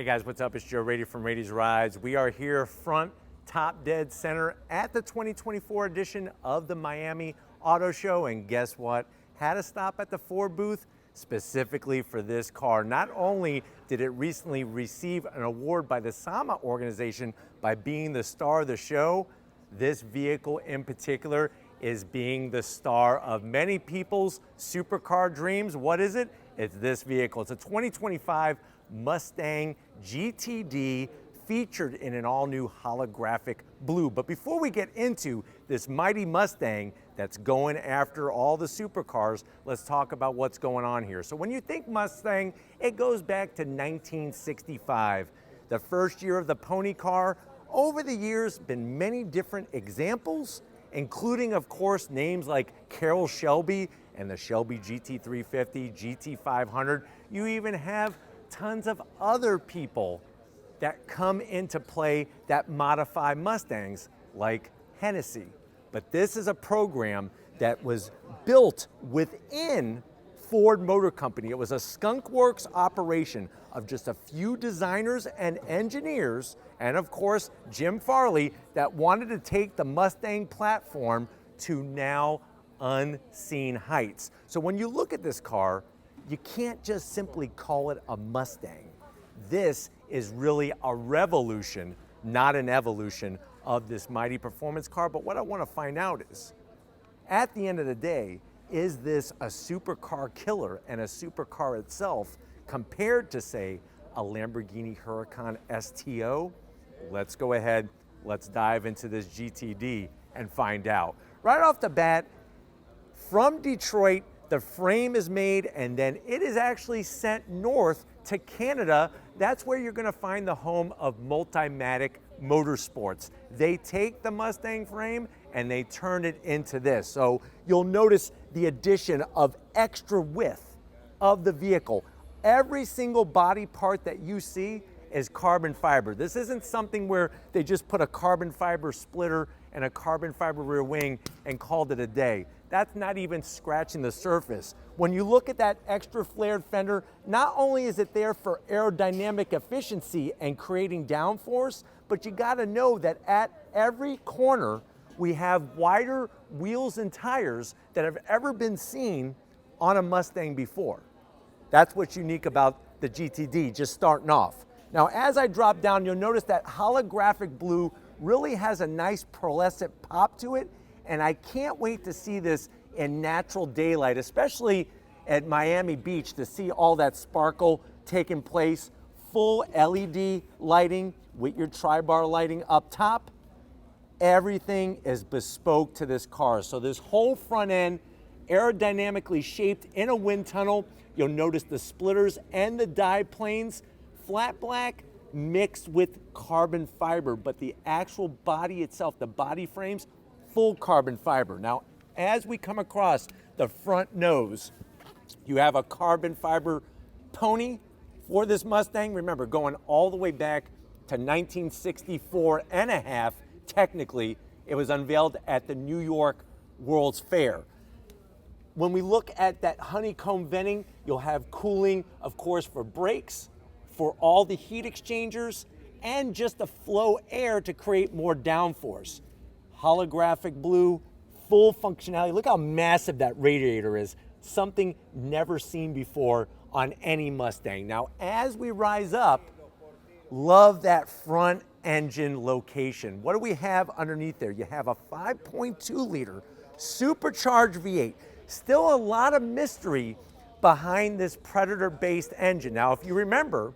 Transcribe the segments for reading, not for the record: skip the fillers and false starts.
Hey guys, what's up? It's Joe Raiti from Raiti's Rides. We are here front, top dead center at the 2024 edition of the Miami Auto Show. And guess what? Had to stop at the Ford booth specifically for this car. Not only did it recently receive an award by the SAMA organization by being the star of the show, this vehicle in particular is being the star of many people's supercar dreams. What is it? It's this vehicle. It's a 2025 Mustang GTD featured in an all-new holographic blue. But before we get into this mighty Mustang that's going after all the supercars, let's talk about what's going on here. So when you think Mustang, it goes back to 1965, the first year of the pony car. Over the years, been many different examples, including, of course, names like Carroll Shelby and the Shelby GT350, GT500. You even have tons of other people that come into play that modify Mustangs, like Hennessy. But this is a program that was built within Ford Motor Company. It was a skunk works operation of just a few designers and engineers, and of course, Jim Farley, that wanted to take the Mustang platform to now unseen heights. So when you look at this car, you can't just simply call it a Mustang. This is really a revolution, not an evolution of this mighty performance car. But what I want to find out is, at the end of the day, is this a supercar killer and a supercar itself compared to, say, a Lamborghini Huracan STO? Let's go ahead, let's dive into this GTD and find out. Right off the bat, from Detroit, the frame is made and then it is actually sent north to Canada. That's where you're gonna find the home of Multimatic Motorsports. They take the Mustang frame and they turn it into this. So you'll notice the addition of extra width of the vehicle. Every single body part that you see is carbon fiber. This isn't something where they just put a carbon fiber splitter and a carbon fiber rear wing and called it a day. That's not even scratching the surface. When you look at that extra flared fender, not only is it there for aerodynamic efficiency and creating downforce, but you gotta know that at every corner, we have wider wheels and tires that have ever been seen on a Mustang before. That's what's unique about the GTD, just starting off. Now, as I drop down, you'll notice that holographic blue really has a nice pearlescent pop to it, and I can't wait to see this in natural daylight, especially at Miami Beach, to see all that sparkle taking place. Full LED lighting with your tri-bar lighting up top. Everything is bespoke to this car. So this whole front end, aerodynamically shaped in a wind tunnel. You'll notice the splitters and the dive planes, flat black mixed with carbon fiber, but the actual body itself, the body frames, full carbon fiber. Now, as we come across the front nose, you have a carbon fiber pony for this Mustang. Remember, going all the way back to 1964 and a half, technically, it was unveiled at the New York World's Fair. When we look at that honeycomb venting, you'll have cooling, of course, for brakes, for all the heat exchangers, and just to flow air to create more downforce. Holographic blue, full functionality. Look how massive that radiator is. Something never seen before on any Mustang. Now, as we rise up, love that front engine location. What do we have underneath there? You have a 5.2 liter supercharged V8. Still a lot of mystery behind this Predator-based engine. Now, if you remember,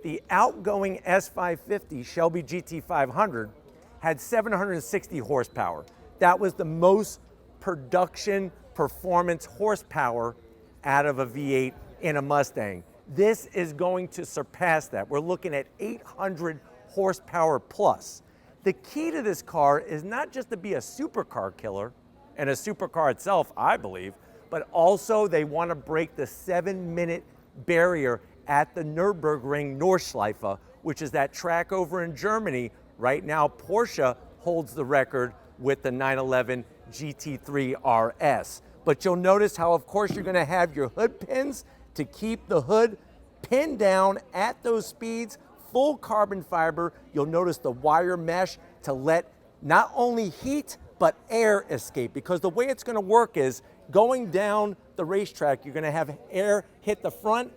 the outgoing S550 Shelby GT500 had 760 horsepower. That was the most production performance horsepower out of a V8 in a Mustang. This is going to surpass that. We're looking at 800 horsepower plus. The key to this car is not just to be a supercar killer, and a supercar itself, I believe, but also they want to break the 7-minute barrier at the Nürburgring Nordschleife, which is that track over in Germany. Right now, Porsche holds the record with the 911 GT3 RS. But you'll notice how, of course, you're going to have your hood pins to keep the hood pinned down at those speeds. full carbon fiber. You'll notice the wire mesh to let not only heat, but air escape, because the way it's gonna work is going down the racetrack, you're gonna have air hit the front,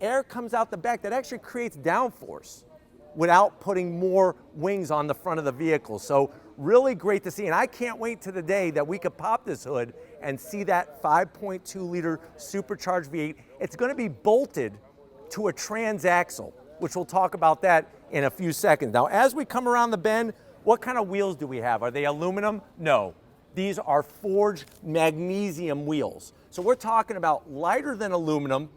air comes out the back, that actually creates downforce without putting more wings on the front of the vehicle. So really great to see, and I can't wait to the day that we could pop this hood and see that 5.2 liter supercharged V8. It's gonna be bolted to a transaxle, which we'll talk about that in a few seconds. Now, as we come around the bend, what kind of wheels do we have? Are they aluminum? No. These are forged magnesium wheels. So we're talking about lighter than aluminum,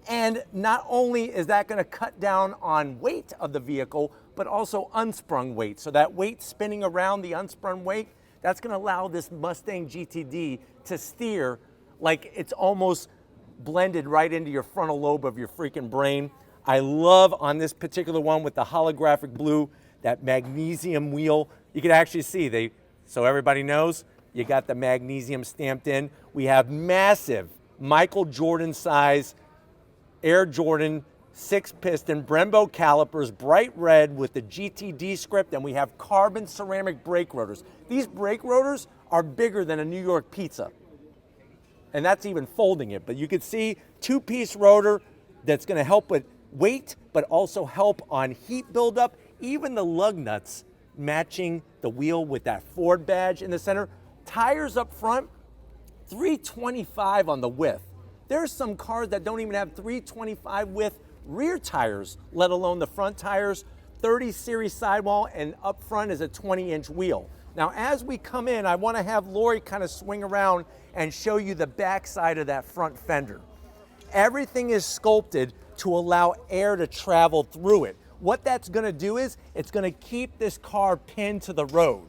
and not only is that gonna cut down on weight of the vehicle, but also unsprung weight. So that weight spinning around the unsprung weight, that's gonna allow this Mustang GTD to steer like it's almost blended right into your frontal lobe of your freaking brain. I love on this particular one with the holographic blue, that magnesium wheel. You can actually see, so everybody knows, you got the magnesium stamped in. We have massive Michael Jordan size Air Jordan 6-piston Brembo calipers, bright red with the GTD script, and we have carbon ceramic brake rotors. These brake rotors are bigger than a New York pizza, and that's even folding it. But you can see two-piece rotor that's gonna help with weight, but also help on heat buildup. Even the lug nuts matching the wheel with that Ford badge in the center. Tires up front, 325 on the width. There's some cars that don't even have 325 width rear tires, let alone the front tires. 30 series sidewall, and up front is a 20-inch wheel. Now, as we come in, I want to have Lori kind of swing around and show you the back side of that front fender. Everything is sculpted to allow air to travel through it. What that's gonna do is, it's gonna keep this car pinned to the road,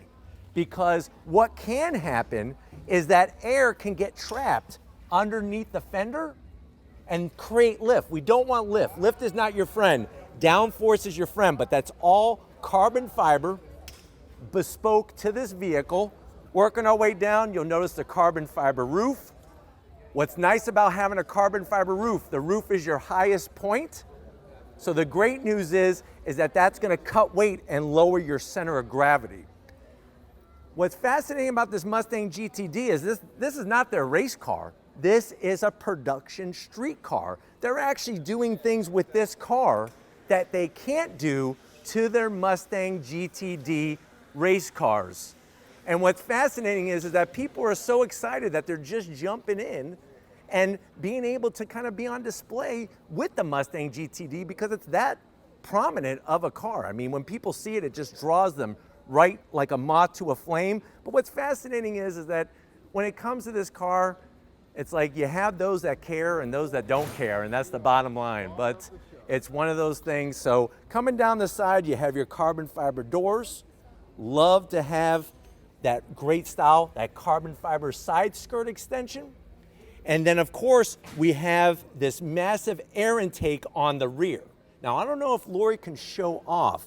because what can happen is that air can get trapped underneath the fender and create lift. We don't want lift. Lift is not your friend. Downforce is your friend, but that's all carbon fiber, bespoke to this vehicle. Working our way down, you'll notice the carbon fiber roof. What's nice about having a carbon fiber roof, the roof is your highest point. So the great news is that that's gonna cut weight and lower your center of gravity. What's fascinating about this Mustang GTD is this is not their race car. This is a production street car. They're actually doing things with this car that they can't do to their Mustang GTD race cars. And what's fascinating is that people are so excited that they're just jumping in and being able to kind of be on display with the Mustang GTD, because it's that prominent of a car. I mean, when people see it, it just draws them right like a moth to a flame. But what's fascinating is that when it comes to this car, it's like you have those that care and those that don't care, and that's the bottom line. But it's one of those things. So coming down the side, you have your carbon fiber doors. Love to have that great style, that carbon fiber side skirt extension. And then of course, we have this massive air intake on the rear. Now, I don't know if Lori can show off.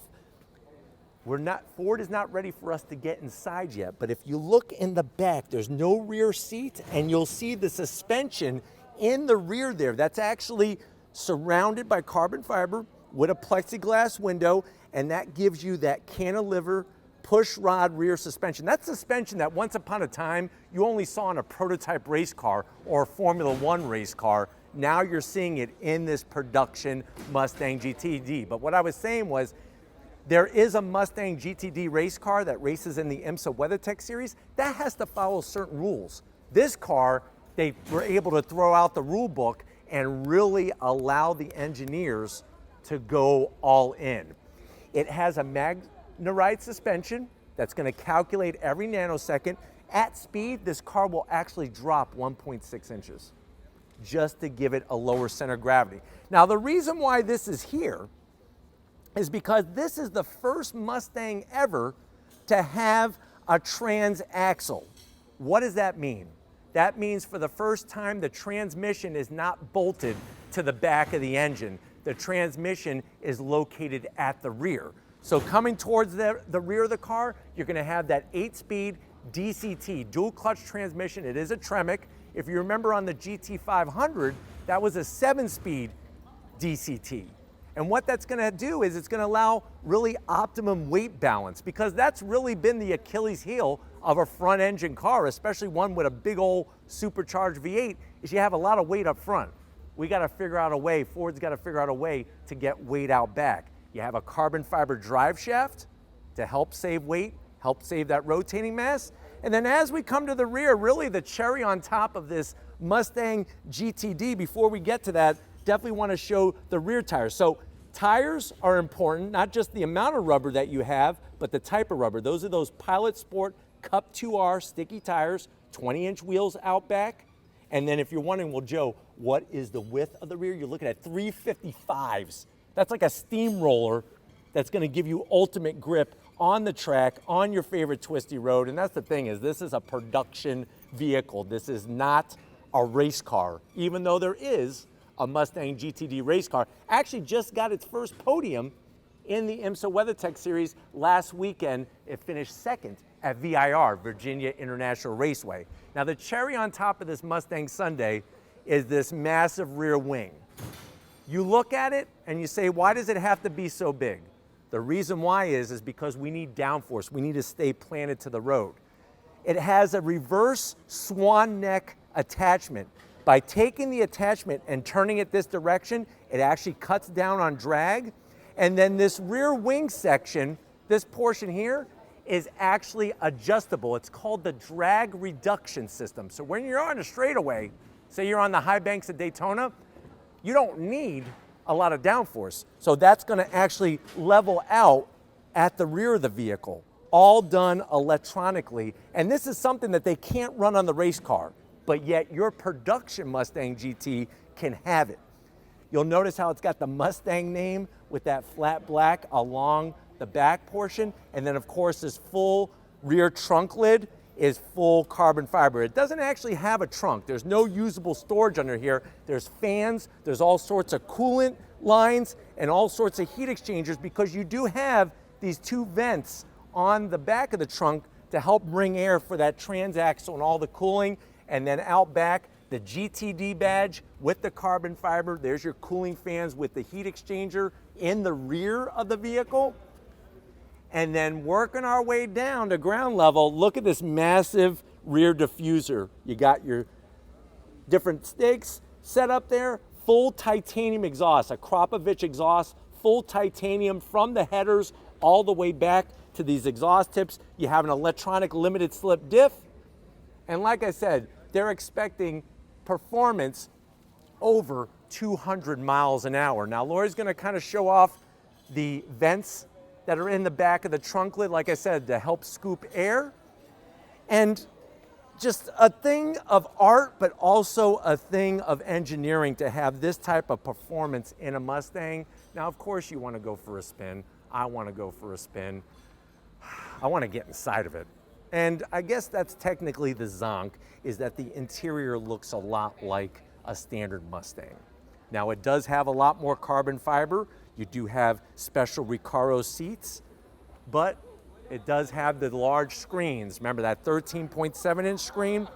Ford is not ready for us to get inside yet, but if you look in the back, there's no rear seat, and you'll see the suspension in the rear there. That's actually surrounded by carbon fiber with a plexiglass window, and that gives you that cantilever push rod rear suspension. That's suspension that once upon a time you only saw in a prototype race car or a Formula One race car. Now you're seeing it in this production Mustang GTD. But what I was saying was, there is a Mustang GTD race car that races in the IMSA WeatherTech series that has to follow certain rules. This car, they were able to throw out the rule book and really allow the engineers to go all in. It has a Magnessium suspension that's going to calculate every nanosecond. At speed, this car will actually drop 1.6 inches just to give it a lower center of gravity. Now, the reason why this is here is because this is the first Mustang ever to have a transaxle. What does that mean? That means for the first time, the transmission is not bolted to the back of the engine. The transmission is located at the rear. So coming towards the rear of the car, you're gonna have that 8-speed DCT, dual clutch transmission. It is a Tremec. If you remember on the GT500, that was a 7-speed DCT. And what that's gonna do is it's gonna allow really optimum weight balance, because that's really been the Achilles heel of a front engine car, especially one with a big old supercharged V8, is you have a lot of weight up front. We gotta figure out a way, Ford's gotta figure out a way to get weight out back. You have a carbon fiber drive shaft to help save weight, help save that rotating mass. And then as we come to the rear, really the cherry on top of this Mustang GTD, before we get to that, definitely want to show the rear tires. So tires are important, not just the amount of rubber that you have, but the type of rubber. Those are those Pilot Sport Cup 2R sticky tires, 20-inch wheels out back. And then if you're wondering, well, Joe, what is the width of the rear? You're looking at 355s. That's like a steamroller that's going to give you ultimate grip on the track, on your favorite twisty road. And that's the thing, is this is a production vehicle. This is not a race car, even though there is a Mustang GTD race car. Actually just got its first podium in the IMSA WeatherTech Series last weekend. It finished second at VIR, Virginia International Raceway. Now the cherry on top of this Mustang Sunday is this massive rear wing. You look at it and you say, why does it have to be so big? The reason why is because we need downforce. We need to stay planted to the road. It has a reverse swan neck attachment. By taking the attachment and turning it this direction, it actually cuts down on drag. And then this rear wing section, this portion here, is actually adjustable. It's called the drag reduction system. So when you're on a straightaway, say you're on the high banks of Daytona, you don't need a lot of downforce. So that's gonna actually level out at the rear of the vehicle, all done electronically. And this is something that they can't run on the race car, but yet your production Mustang GT can have it. You'll notice how it's got the Mustang name with that flat black along the back portion. And then of course this full rear trunk lid is full carbon fiber. It doesn't actually have a trunk. There's no usable storage under here. There's fans, there's all sorts of coolant lines and all sorts of heat exchangers, because you do have these two vents on the back of the trunk to help bring air for that transaxle and all the cooling. And then out back, the GTD badge with the carbon fiber. There's your cooling fans with the heat exchanger in the rear of the vehicle. And then working our way down to ground level, look at this massive rear diffuser. You got your different stakes set up there, full titanium exhaust, a Kropovich exhaust, full titanium from the headers all the way back to these exhaust tips. You have an electronic limited slip diff. And like I said, they're expecting performance over 200 miles an hour. Now, Lori's gonna kind of show off the vents that are in the back of the trunk lid, like I said, to help scoop air. And just a thing of art, but also a thing of engineering to have this type of performance in a Mustang. Now, of course, you wanna go for a spin. I wanna go for a spin. I wanna get inside of it. And I guess that's technically the zonk, is that the interior looks a lot like a standard Mustang. Now, it does have a lot more carbon fiber. You do have special Recaros seats, but it does have the large screens. Remember that 13.7-inch screen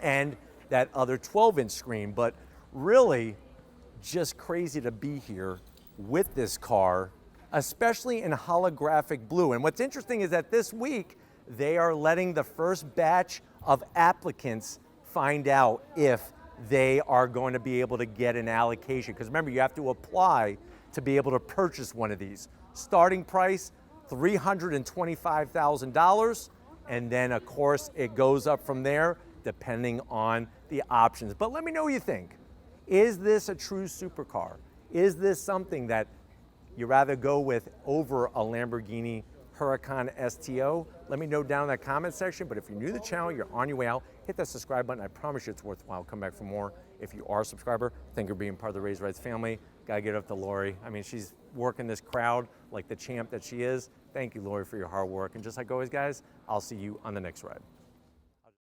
and that other 12-inch screen. But really, just crazy to be here with this car, especially in holographic blue. And what's interesting is that this week, they are letting the first batch of applicants find out if they are going to be able to get an allocation. Because remember, you have to apply to be able to purchase one of these. Starting price, $325,000. And then of course, it goes up from there depending on the options. But let me know what you think. Is this a true supercar? Is this something that you rather go with over a Lamborghini Huracan STO? Let me know down in that comment section. But if you're new to the channel, you're on your way out, hit that subscribe button. I promise you it's worthwhile. Come back for more. If you are a subscriber, thank you for being part of the Raised Rights family. Gotta get up to Lori. I mean, she's working this crowd like the champ that she is. Thank you, Lori, for your hard work. And just like always, guys, I'll see you on the next ride.